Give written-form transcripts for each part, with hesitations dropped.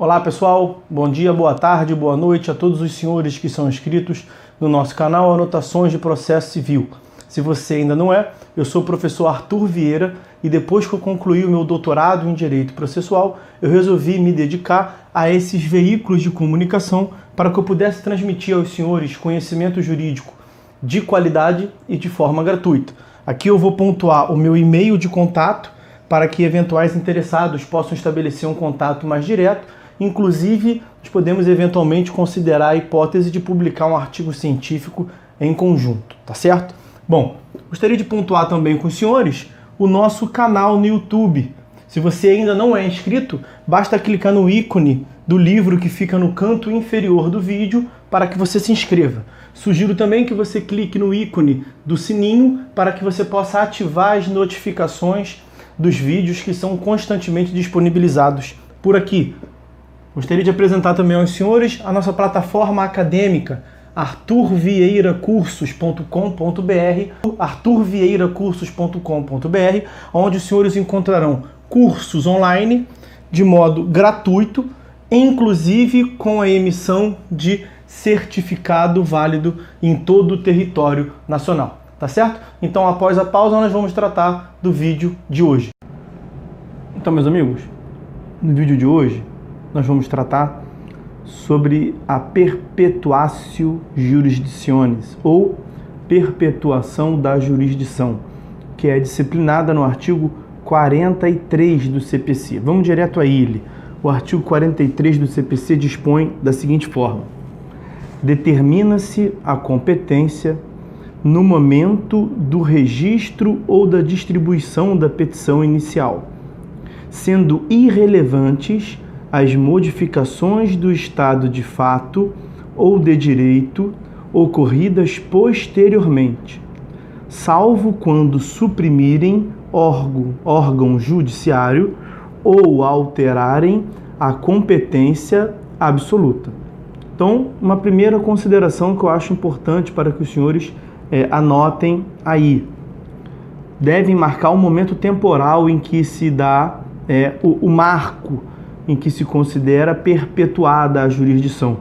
Olá pessoal, bom dia, boa tarde, boa noite a todos os senhores que são inscritos no nosso canal Anotações de Processo Civil. Se você ainda não é, eu sou o professor Arthur Vieira e depois que eu concluí o meu doutorado em Direito Processual, eu resolvi me dedicar a esses veículos de comunicação para que eu pudesse transmitir aos senhores conhecimento jurídico de qualidade e de forma gratuita. Aqui eu vou pontuar o meu e-mail de contato para que eventuais interessados possam estabelecer um contato mais direto. Inclusive, nós podemos eventualmente considerar a hipótese de publicar um artigo científico em conjunto, tá certo? Bom, gostaria de pontuar também com os senhores o nosso canal no YouTube. Se você ainda não é inscrito, basta clicar no ícone do livro que fica no canto inferior do vídeo para que você se inscreva. Sugiro também que você clique no ícone do sininho para que você possa ativar as notificações dos vídeos que são constantemente disponibilizados por aqui. Gostaria de apresentar também aos senhores a nossa plataforma acadêmica, arturvieiracursos.com.br, arturvieiracursos.com.br, onde os senhores encontrarão cursos online de modo gratuito, inclusive com a emissão de certificado válido em todo o território nacional. Tá certo? Então, após a pausa, nós vamos tratar do vídeo de hoje. Então, meus amigos, no vídeo de hoje, nós vamos tratar sobre a perpetuatio jurisdictionis, ou perpetuação da jurisdição, que é disciplinada no artigo 43 do CPC. Vamos direto a ele. O artigo 43 do CPC dispõe da seguinte forma: determina-se a competência no momento do registro ou da distribuição da petição inicial, sendo irrelevantes as modificações do estado de fato ou de direito ocorridas posteriormente, salvo quando suprimirem órgão judiciário ou alterarem a competência absoluta. Então, uma primeira consideração que eu acho importante para que os senhores anotem aí. Devem marcar o momento temporal em que se dá o marco em que se considera perpetuada a jurisdição.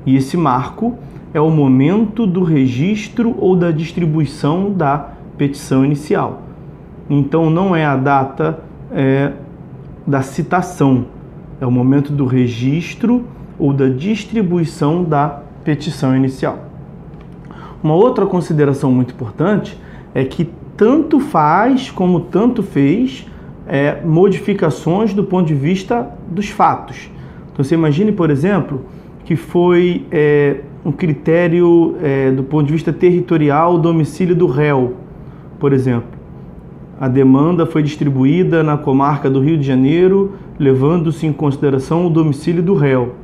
E esse marco é o momento do registro ou da distribuição da petição inicial. Então, não é a data da citação, é o momento do registro ou da distribuição da petição inicial. Uma outra consideração muito importante é que tanto faz como tanto fez modificações do ponto de vista dos fatos. Então você imagine, por exemplo, que foi um critério do ponto de vista territorial o domicílio do réu. Por exemplo, a demanda foi distribuída na comarca do Rio de Janeiro, levando-se em consideração o domicílio do réu.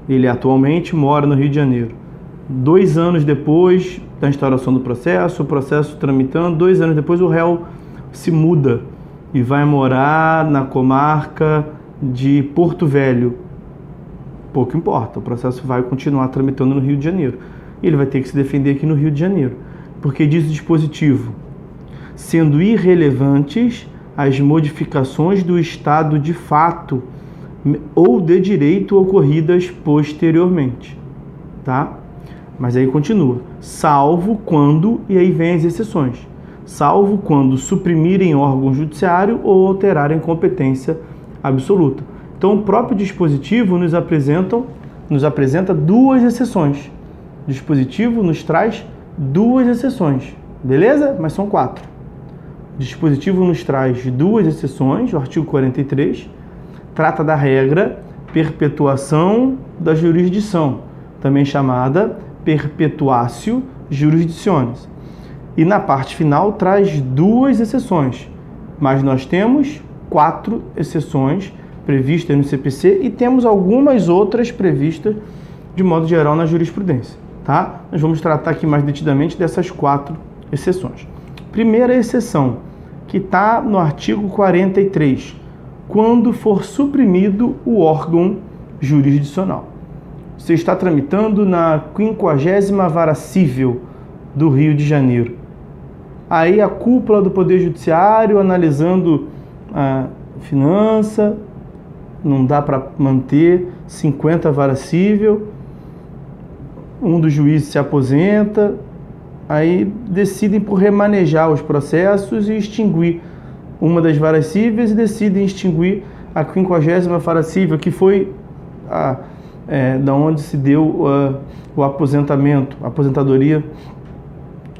Ele atualmente mora no Rio de Janeiro. 2 anos depois da instauração do processo, o processo tramitando, 2 anos depois o réu se muda e vai morar na comarca de Porto Velho. Pouco importa, o processo vai continuar tramitando no Rio de Janeiro. E ele vai ter que se defender aqui no Rio de Janeiro. Porque diz o dispositivo: sendo irrelevantes as modificações do estado de fato ou de direito ocorridas posteriormente. Tá? Mas aí continua, salvo quando, e aí vem as exceções, salvo quando suprimirem órgão judiciário ou alterarem competência absoluta. Então o próprio dispositivo nos apresenta 2 exceções. O dispositivo nos traz 2 exceções, beleza? Mas são 4. O dispositivo nos traz 2 exceções, o artigo 43, trata da regra perpetuação da jurisdição, também chamada perpetuatio jurisdictionis. E na parte final traz 2 exceções, mas nós temos 4 exceções previstas no CPC e temos algumas outras previstas de modo geral na jurisprudência. Tá? Nós vamos tratar aqui mais detidamente dessas 4 exceções. Primeira exceção, que está no artigo 43, quando for suprimido o órgão jurisdicional. Você está tramitando na 50ª Vara Cível do Rio de Janeiro. Aí a cúpula do Poder Judiciário, analisando a finança, não dá para manter, 50 vara cível, um dos juízes se aposenta, aí decidem por remanejar os processos e extinguir uma das varas cíveis e decidem extinguir a 50ª vara cível, que foi da onde se deu o aposentamento, a aposentadoria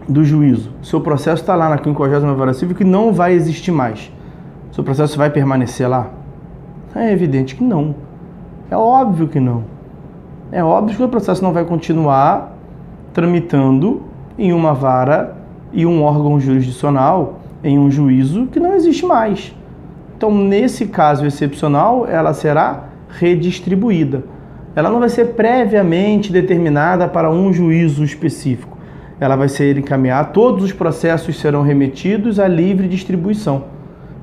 do juízo. O seu processo está lá na 50ª vara cível, que não vai existir mais. O seu processo vai permanecer lá? É evidente que não. É óbvio que não. É óbvio que o processo não vai continuar tramitando em uma vara e um órgão jurisdicional, em um juízo que não existe mais. Então, nesse caso excepcional, ela será redistribuída. Ela não vai ser previamente determinada para um juízo específico. Ela vai ser encaminhada, todos os processos serão remetidos à livre distribuição.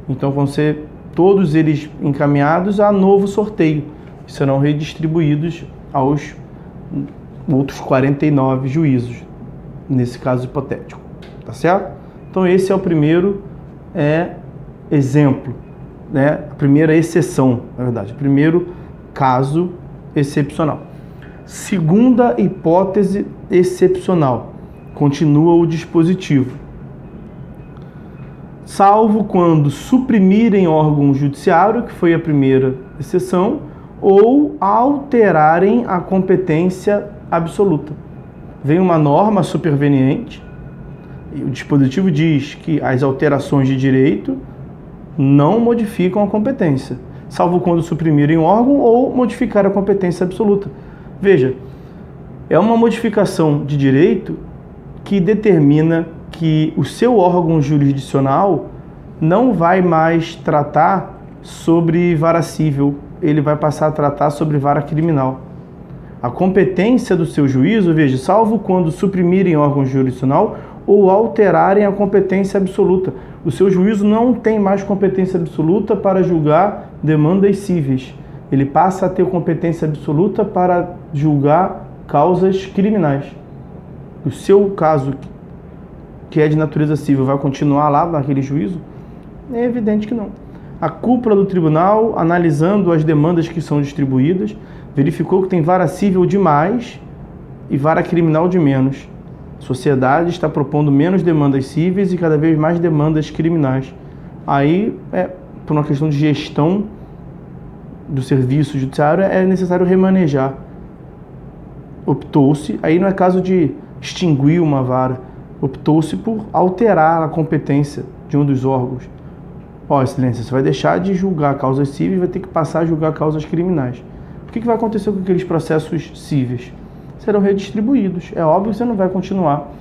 Então, vão ser todos eles encaminhados a novo sorteio. Serão redistribuídos aos outros 49 juízos, nesse caso hipotético. Tá certo? Então, esse é o primeiro exemplo, né? A primeira exceção, na verdade. O primeiro caso excepcional. Segunda hipótese excepcional. Continua o dispositivo. Salvo quando suprimirem órgão judiciário, que foi a primeira exceção, ou alterarem a competência absoluta. Vem uma norma superveniente, e o dispositivo diz que as alterações de direito não modificam a competência, salvo quando suprimirem o órgão ou modificar a competência absoluta. Veja, é uma modificação de direito que determina que o seu órgão jurisdicional não vai mais tratar sobre vara civil, ele vai passar a tratar sobre vara criminal. A competência do seu juízo, veja, salvo quando suprimirem órgão jurisdicional ou alterarem a competência absoluta. O seu juízo não tem mais competência absoluta para julgar demandas cíveis. Ele passa a ter competência absoluta para julgar causas criminais. O seu caso, que é de natureza civil, vai continuar lá naquele juízo? É evidente que não. A cúpula do tribunal, analisando as demandas que são distribuídas, verificou que tem vara civil de mais e vara criminal de menos. A sociedade está propondo menos demandas cíveis e cada vez mais demandas criminais. Aí, por uma questão de gestão do serviço judiciário, é necessário remanejar. Optou-se, aí não é caso de extinguir uma vara, optou-se por alterar a competência de um dos órgãos. Excelência, você vai deixar de julgar causas cíveis e vai ter que passar a julgar causas criminais. O que vai acontecer com aqueles processos cíveis? Serão redistribuídos. É óbvio que você não vai continuar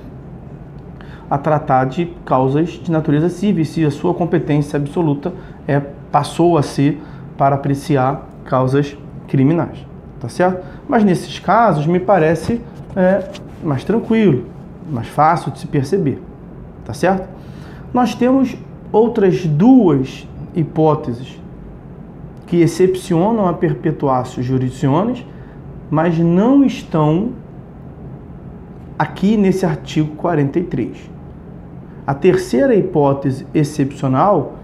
a tratar de causas de natureza civil, se a sua competência absoluta passou a ser para apreciar causas criminais. Tá certo? Mas nesses casos me parece mais tranquilo, mais fácil de se perceber. Tá certo? Nós temos outras duas hipóteses que excepcionam a perpetuatio jurisdictionis, mas não estão aqui nesse artigo 43. A terceira hipótese excepcional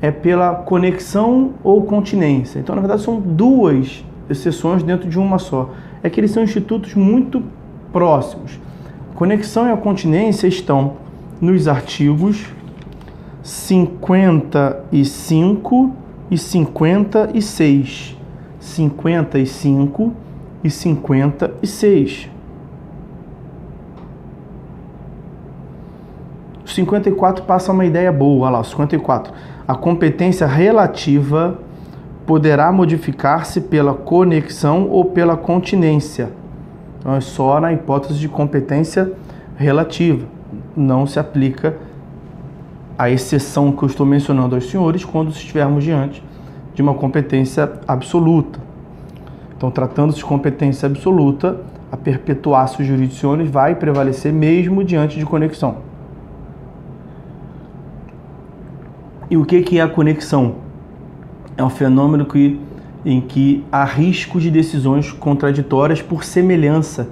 é pela conexão ou continência. Então, na verdade, são duas exceções dentro de uma só. É que eles são institutos muito próximos. A conexão e a continência estão nos artigos 55 e 56. 55 e 56. O 54 passa uma ideia boa, olha lá, o 54. A competência relativa poderá modificar-se pela conexão ou pela continência. Então é só na hipótese de competência relativa. Não se aplica a exceção que eu estou mencionando aos senhores quando estivermos diante de uma competência absoluta. Então, tratando-se de competência absoluta, a perpetuatio jurisdictionis vai prevalecer mesmo diante de conexão. E o que é a conexão? É um fenômeno em que há risco de decisões contraditórias por semelhança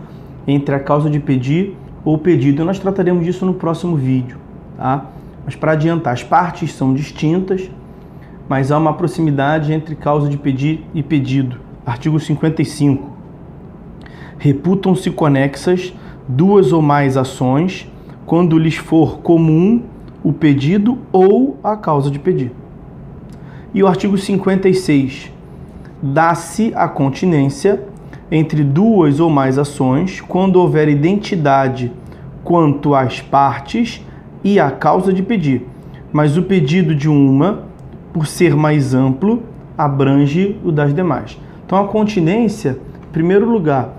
entre a causa de pedir ou pedido. E nós trataremos disso no próximo vídeo, tá? Mas para adiantar, as partes são distintas, mas há uma proximidade entre causa de pedir e pedido. Artigo 55. Reputam-se conexas duas ou mais ações quando lhes for comum o pedido ou a causa de pedir. E o artigo 56. Dá-se a continência entre duas ou mais ações quando houver identidade quanto às partes e à causa de pedir, mas o pedido de uma, por ser mais amplo, abrange o das demais. Então a continência, em primeiro lugar,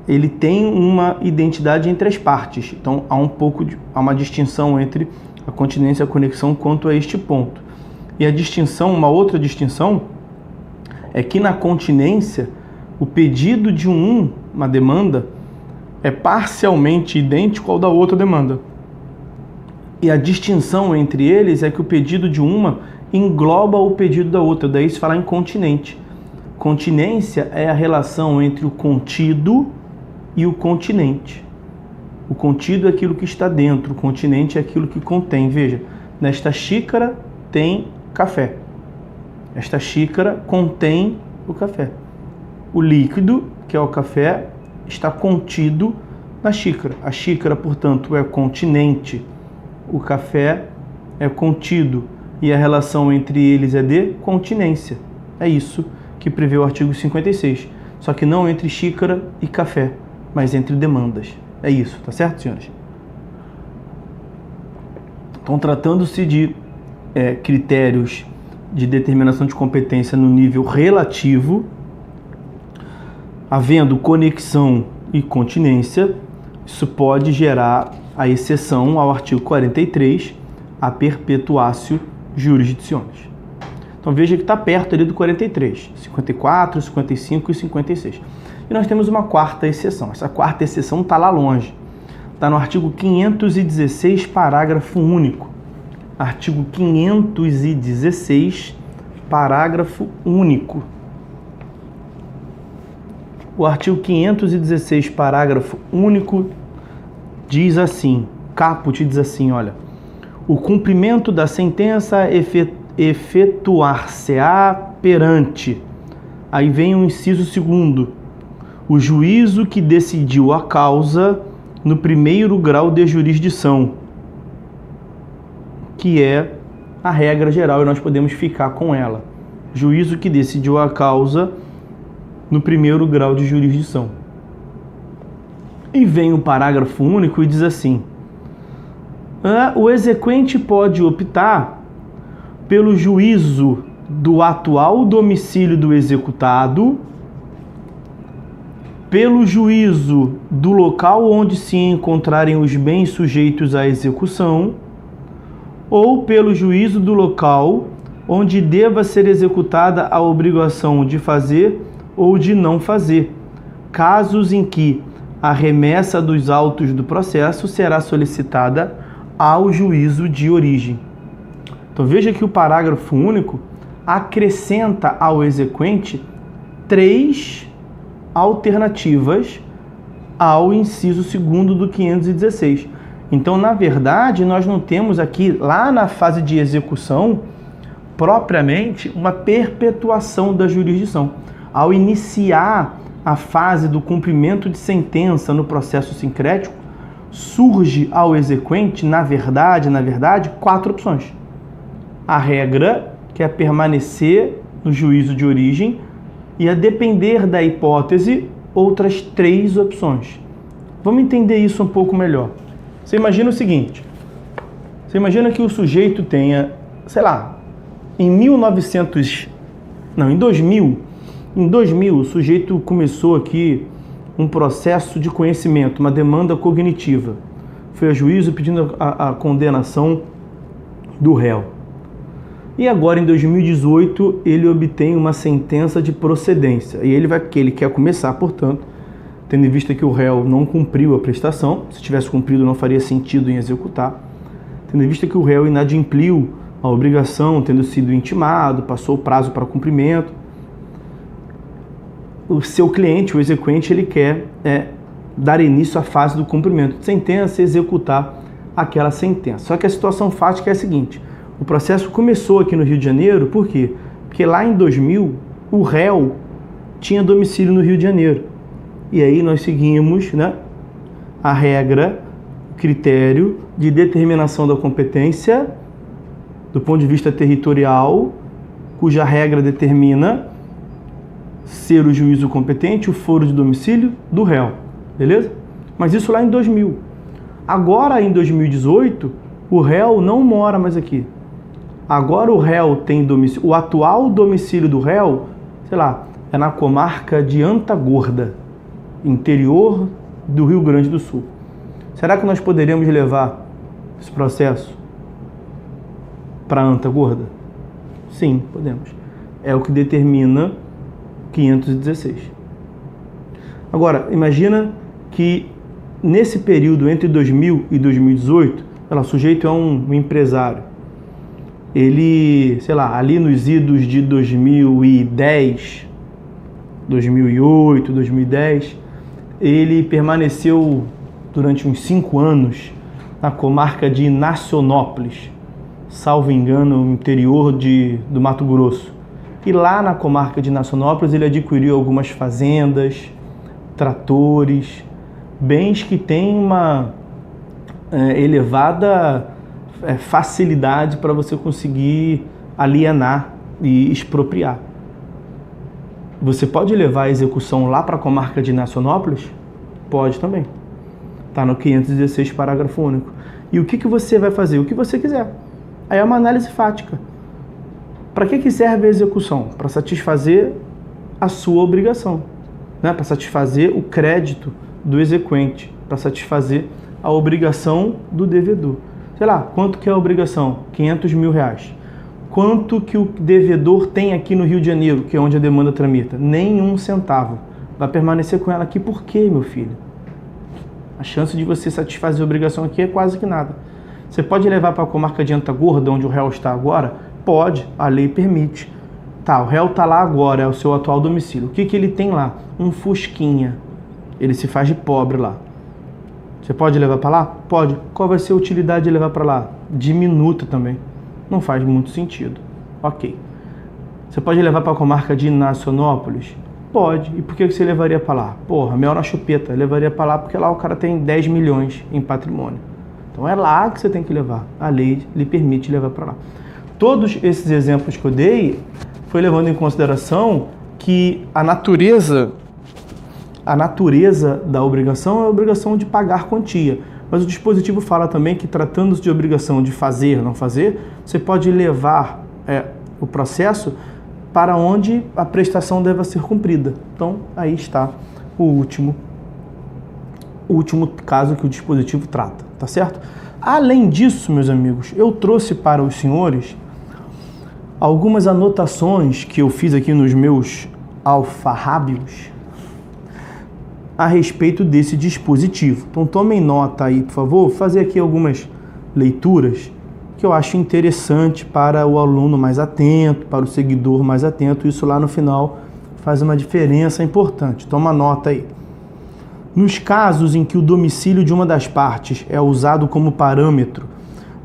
ele tem uma identidade entre as partes. Então há uma distinção entre a continência e a conexão quanto a este ponto. E a distinção, uma outra distinção, é que na continência o pedido de uma demanda é parcialmente idêntico ao da outra demanda. E a distinção entre eles é que o pedido de uma engloba o pedido da outra, daí se fala em continente. Continência é a relação entre o contido e o continente. O contido é aquilo que está dentro, o continente é aquilo que contém. Veja, nesta xícara tem café. Esta xícara contém o café. O líquido, que é o café, está contido na xícara. A xícara, portanto, é continente. O café é contido. E a relação entre eles é de continência. É isso que prevê o artigo 56. Só que não entre xícara e café, mas entre demandas. É isso, tá certo, senhores? Então, tratando-se de critérios de determinação de competência no nível relativo, havendo conexão e continência, isso pode gerar a exceção ao artigo 43, a perpetuatio jurisdictionis. Então veja que está perto ali do 43, 54, 55 e 56. E nós temos uma quarta exceção. Essa quarta exceção está lá longe. Está no artigo 516, parágrafo único. Artigo 516, parágrafo único. O artigo 516, parágrafo único, diz assim, caput diz assim, olha, o cumprimento da sentença efetuar-se-á perante, aí vem o inciso 2º, o juízo que decidiu a causa no primeiro grau de jurisdição, que é a regra geral e nós podemos ficar com ela. Juízo que decidiu a causa no primeiro grau de jurisdição. E vem o parágrafo único e diz assim, o exequente pode optar pelo juízo do atual domicílio do executado, pelo juízo do local onde se encontrarem os bens sujeitos à execução, ou pelo juízo do local onde deva ser executada a obrigação de fazer ou de não fazer, casos em que a remessa dos autos do processo será solicitada ao juízo de origem. Então veja que o parágrafo único acrescenta ao exequente 3 alternativas ao inciso 2º do 516. Então, na verdade, nós não temos aqui, lá na fase de execução, propriamente, uma perpetuação da jurisdição. Ao iniciar a fase do cumprimento de sentença no processo sincrético, surge ao exequente, na verdade, 4 opções. A regra, que é permanecer no juízo de origem, e a depender da hipótese, outras 3 opções. Vamos entender isso um pouco melhor. Você imagina o seguinte, você imagina que o sujeito tenha, sei lá, em 2000, o sujeito começou aqui um processo de conhecimento, uma demanda cognitiva. Foi a juízo pedindo a condenação do réu. E agora, em 2018, ele obtém uma sentença de procedência. E ele quer começar, portanto, tendo em vista que o réu não cumpriu a prestação, se tivesse cumprido não faria sentido em executar, tendo em vista que o réu inadimpliu a obrigação, tendo sido intimado, passou o prazo para cumprimento, o seu cliente, o exequente, ele quer dar início à fase do cumprimento de sentença e executar aquela sentença. Só que a situação fática é a seguinte, O processo começou aqui no Rio de Janeiro, por quê? Porque lá em 2000, o réu tinha domicílio no Rio de Janeiro. E aí nós seguimos, né, a regra, critério de determinação da competência do ponto de vista territorial, cuja regra determina ser o juízo competente o foro de domicílio do réu, beleza? Mas isso lá em 2000. Agora, em 2018, o réu não mora mais aqui. Agora o réu tem domicílio, o atual domicílio do réu, sei lá, é na comarca de Antagorda, interior do Rio Grande do Sul. Será que nós poderíamos levar esse processo para Antagorda? Sim, podemos. É o que determina 516. Agora, imagina que nesse período entre 2000 e 2018, o sujeito é um empresário. Ele, sei lá, ali nos idos de 2010, 2008, 2010, ele permaneceu durante uns 5 anos na comarca de Nacionópolis, salvo engano, no interior do Mato Grosso. E lá na comarca de Nacionópolis ele adquiriu algumas fazendas, tratores, bens que têm uma elevada facilidade para você conseguir alienar e expropriar. Você pode levar a execução lá para a comarca de Nacionópolis? Pode também. Está no 516, parágrafo único. E o que você vai fazer? O que você quiser. Aí é uma análise fática. Para que serve a execução? Para satisfazer a sua obrigação, né? Para satisfazer o crédito do exequente, para satisfazer a obrigação do devedor. Sei lá, quanto que é a obrigação? 500 mil reais. Quanto que o devedor tem aqui no Rio de Janeiro, que é onde a demanda tramita? Nenhum centavo. Vai permanecer com ela aqui por quê, meu filho? A chance de você satisfazer a obrigação aqui é quase que nada. Você pode levar para a comarca de Antagorda, onde o réu está agora? Pode, a lei permite. Tá, o réu está lá agora, é o seu atual domicílio. O que ele tem lá? Um fusquinha. Ele se faz de pobre lá. Você pode levar para lá? Pode. Qual vai ser a utilidade de levar para lá? Diminuta também. Não faz muito sentido. Ok. Você pode levar para a comarca de Nacionópolis? Pode. E por que você levaria para lá? Porra, mel na chupeta. Eu levaria para lá porque lá o cara tem 10 milhões em patrimônio. Então é lá que você tem que levar. A lei lhe permite levar para lá. Todos esses exemplos que eu dei foi levando em consideração que a natureza da obrigação é a obrigação de pagar quantia. Mas o dispositivo fala também que, tratando-se de obrigação de fazer, não fazer, você pode levar o processo para onde a prestação deve ser cumprida. Então, aí está o último caso que o dispositivo trata, tá certo? Além disso, meus amigos, eu trouxe para os senhores algumas anotações que eu fiz aqui nos meus alfarrábios a respeito desse dispositivo. Então tomem nota aí, por favor. Vou fazer aqui algumas leituras que eu acho interessante para o aluno mais atento, para o seguidor mais atento. Isso lá no final faz uma diferença importante. Toma nota aí. Nos casos em que o domicílio de uma das partes é usado como parâmetro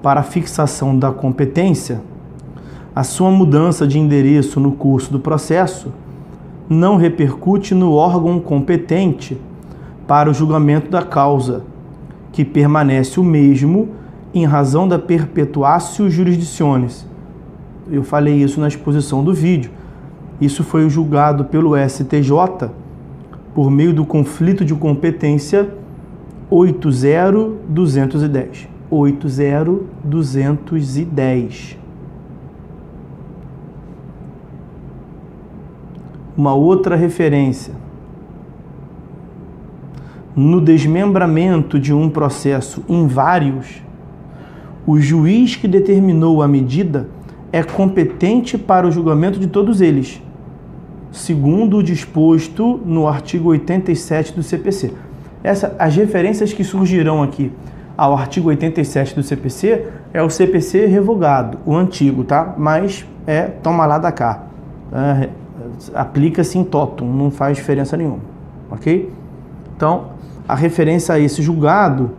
para a fixação da competência, a sua mudança de endereço no curso do processo não repercute no órgão competente para o julgamento da causa, que permanece o mesmo em razão da perpetuatio jurisdictionis. Eu falei isso na exposição do vídeo. Isso foi julgado pelo STJ por meio do conflito de competência 80210. 80210. Uma outra referência. No desmembramento de um processo em vários, o juiz que determinou a medida é competente para o julgamento de todos eles, segundo o disposto no artigo 87 do CPC. As referências que surgirão aqui ao artigo 87 do CPC é o CPC revogado, o antigo, tá? Mas toma lá da cá. Aplica-se em totum, não faz diferença nenhuma, ok? Então, a referência a esse julgado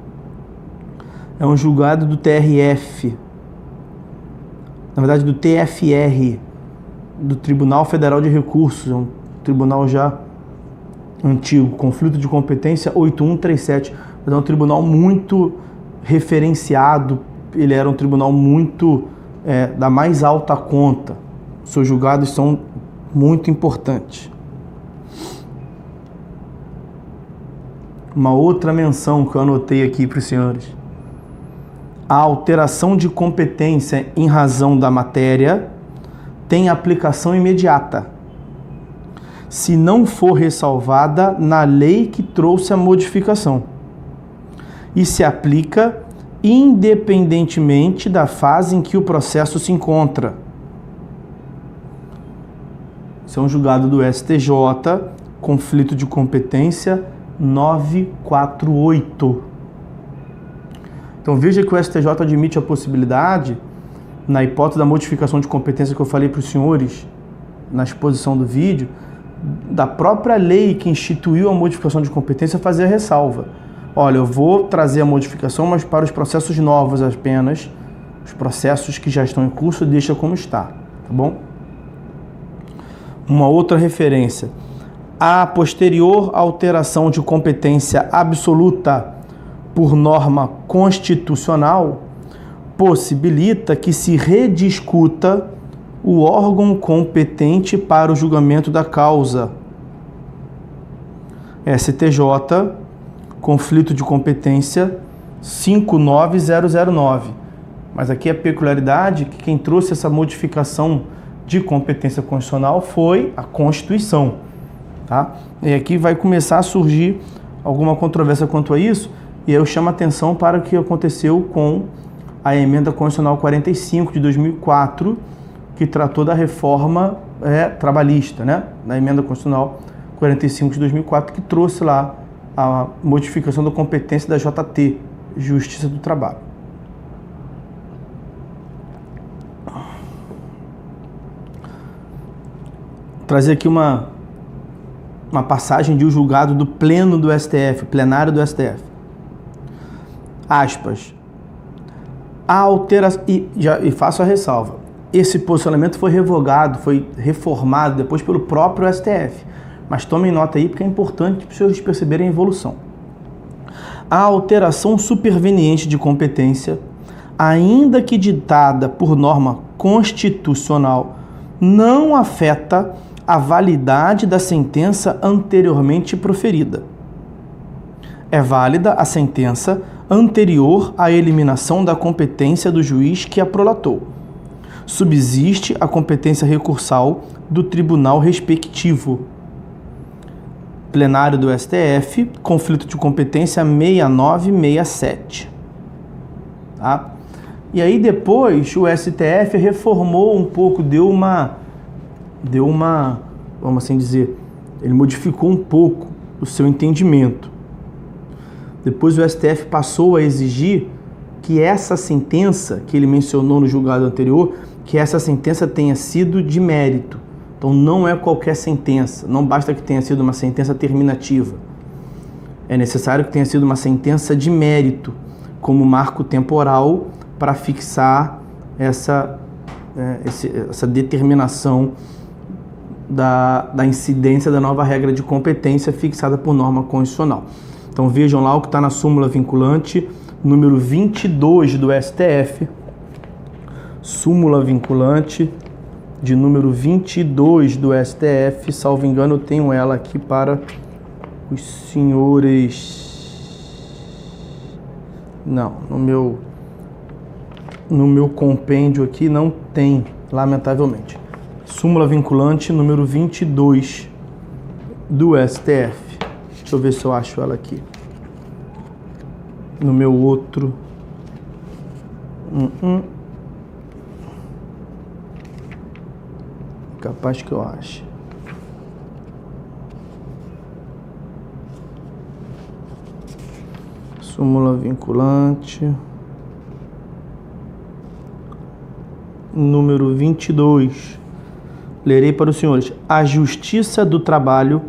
é um julgado do TRF, na verdade do TFR, do Tribunal Federal de Recursos, é um tribunal já antigo, conflito de competência 8137, mas é um tribunal muito referenciado, ele era um tribunal muito da mais alta conta, seus julgados são muito importantes. Uma outra menção que eu anotei aqui para os senhores: a alteração de competência em razão da matéria tem aplicação imediata, se não for ressalvada na lei que trouxe a modificação, e se aplica independentemente da fase em que o processo se encontra. Isso é um julgado do STJ, conflito de competência 948. Então veja que o STJ admite a possibilidade, na hipótese da modificação de competência que eu falei para os senhores na exposição do vídeo, da própria lei que instituiu a modificação de competência fazer a ressalva. Olha, eu vou trazer a modificação, mas para os processos novos apenas, os processos que já estão em curso, deixa como está, tá bom? Uma outra referência: a posterior alteração de competência absoluta por norma constitucional possibilita que se rediscuta o órgão competente para o julgamento da causa. STJ, conflito de competência 59009. Mas aqui a peculiaridade que quem trouxe essa modificação de competência constitucional foi a Constituição, tá? E aqui vai começar a surgir alguma controvérsia quanto a isso, e eu chamo a atenção para o que aconteceu com a emenda constitucional 45 de 2004, que tratou da reforma trabalhista, né? Na emenda constitucional 45 de 2004, que trouxe lá a modificação da competência da JT, Justiça do Trabalho. Trazer aqui uma passagem de um julgado do pleno do STF, plenário do STF. Aspas. A alteração, e faço a ressalva, esse posicionamento foi revogado, foi reformado depois pelo próprio STF. Mas tomem nota aí, porque é importante para os senhores perceberem a evolução. A alteração superveniente de competência, ainda que ditada por norma constitucional, não afeta a validade da sentença anteriormente proferida. É válida a sentença anterior à eliminação da competência do juiz que a prolatou. Subsiste a competência recursal do tribunal respectivo. Plenário do STF, conflito de competência 6967. Tá? E aí depois o STF reformou um pouco, deu uma, vamos assim dizer, ele modificou um pouco o seu entendimento. Depois o STF passou a exigir que essa sentença que ele mencionou no julgado anterior, que essa sentença tenha sido de mérito. Então não é qualquer sentença, não basta que tenha sido uma sentença terminativa. É necessário que tenha sido uma sentença de mérito, como marco temporal para fixar essa determinação da incidência da nova regra de competência fixada por norma constitucional. Então vejam lá o que está na súmula vinculante número 22 do STF, súmula vinculante de número 22 do STF, salvo engano eu tenho ela aqui para os senhores, não, no meu compêndio aqui não tem, lamentavelmente. Súmula vinculante número 22 do STF. Deixa eu ver se eu acho ela aqui. No meu outro. Capaz que eu ache. Súmula vinculante número 22. Lerei para os senhores. A Justiça do Trabalho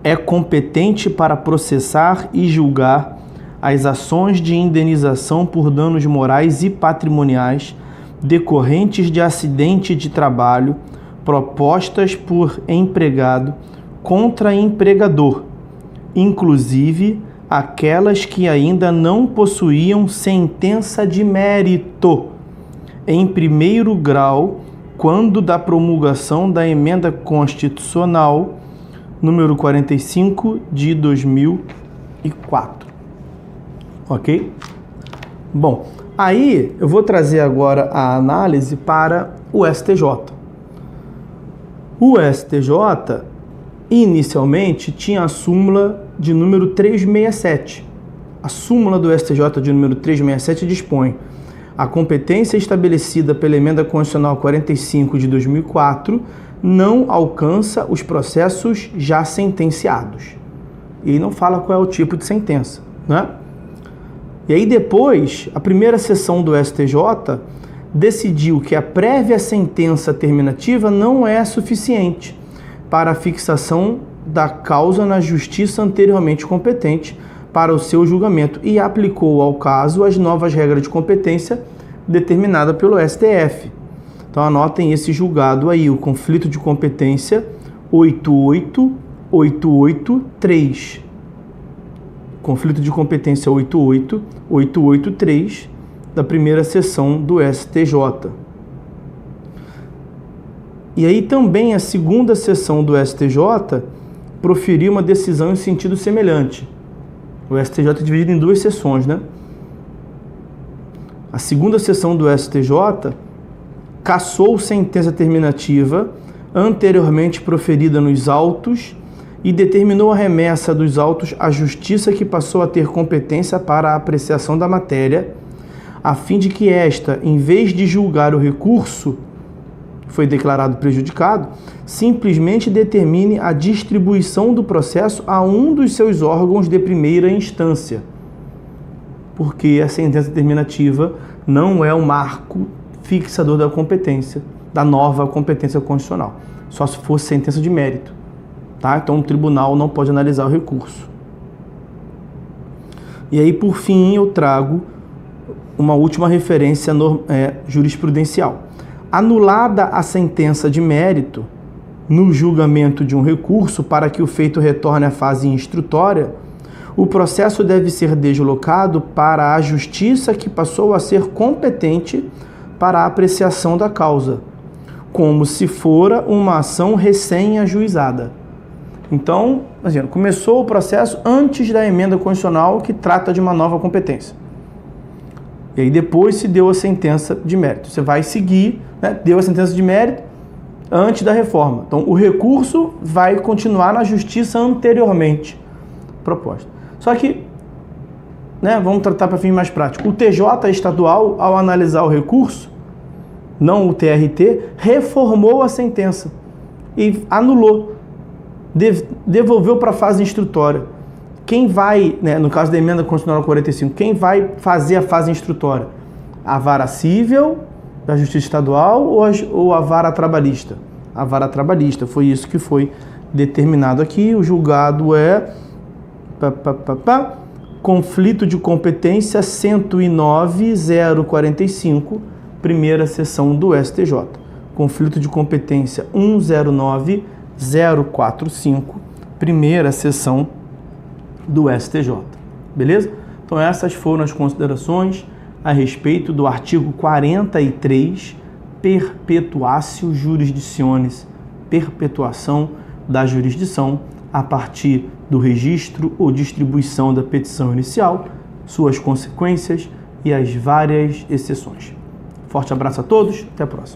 é competente para processar e julgar as ações de indenização por danos morais e patrimoniais decorrentes de acidente de trabalho propostas por empregado contra empregador, inclusive aquelas que ainda não possuíam sentença de mérito, em primeiro grau, quando da promulgação da Emenda Constitucional número 45 de 2004. Ok? Bom, aí eu vou trazer agora a análise para o STJ. O STJ, inicialmente, tinha a súmula de número 367. A súmula do STJ de número 367 dispõe: a competência estabelecida pela Emenda Constitucional 45 de 2004 não alcança os processos já sentenciados. E não fala qual é o tipo de sentença, né? E aí depois, a primeira sessão do STJ decidiu que a prévia sentença terminativa não é suficiente para a fixação da causa na justiça anteriormente competente para o seu julgamento e aplicou ao caso as novas regras de competência determinadas pelo STF. Então anotem esse julgado aí, o conflito de competência 88883. Conflito de competência 88883 da primeira sessão do STJ. E aí também a segunda sessão do STJ proferiu uma decisão em sentido semelhante. O STJ é dividido em duas sessões, né? A segunda sessão do STJ cassou sentença terminativa anteriormente proferida nos autos e determinou a remessa dos autos à justiça que passou a ter competência para a apreciação da matéria, a fim de que esta, em vez de julgar o recurso que foi declarado prejudicado, simplesmente determine a distribuição do processo a um dos seus órgãos de primeira instância. Porque a sentença terminativa não é o marco fixador da competência, da nova competência constitucional, só se fosse sentença de mérito, tá? Então o tribunal não pode analisar o recurso. E aí, por fim, eu trago uma última referência jurisprudencial. Anulada a sentença de mérito no julgamento de um recurso para que o feito retorne à fase instrutória, o processo deve ser deslocado para a justiça que passou a ser competente para a apreciação da causa, como se fora uma ação recém-ajuizada. Então, começou o processo antes da emenda constitucional que trata de uma nova competência. E aí depois se deu a sentença de mérito. Você vai seguir, né? Deu a sentença de mérito antes da reforma. Então, o recurso vai continuar na justiça anteriormente proposta. Só que, né, vamos tratar para fim mais prático. O TJ estadual, ao analisar o recurso, não o TRT, reformou a sentença e anulou, devolveu para a fase instrutória. Quem vai, né, no caso da emenda constitucional 45, quem vai fazer a fase instrutória? A vara civil da Justiça Estadual ou a vara trabalhista? A vara trabalhista, foi isso que foi determinado aqui. O julgado é conflito de competência 109.045, primeira sessão do STJ. Conflito de competência 109.045, primeira sessão do STJ. Beleza? Então essas foram as considerações a respeito do artigo 43, perpetuatio jurisdictionis, perpetuação da jurisdição a partir do registro ou distribuição da petição inicial, suas consequências e as várias exceções. Forte abraço a todos, até a próxima.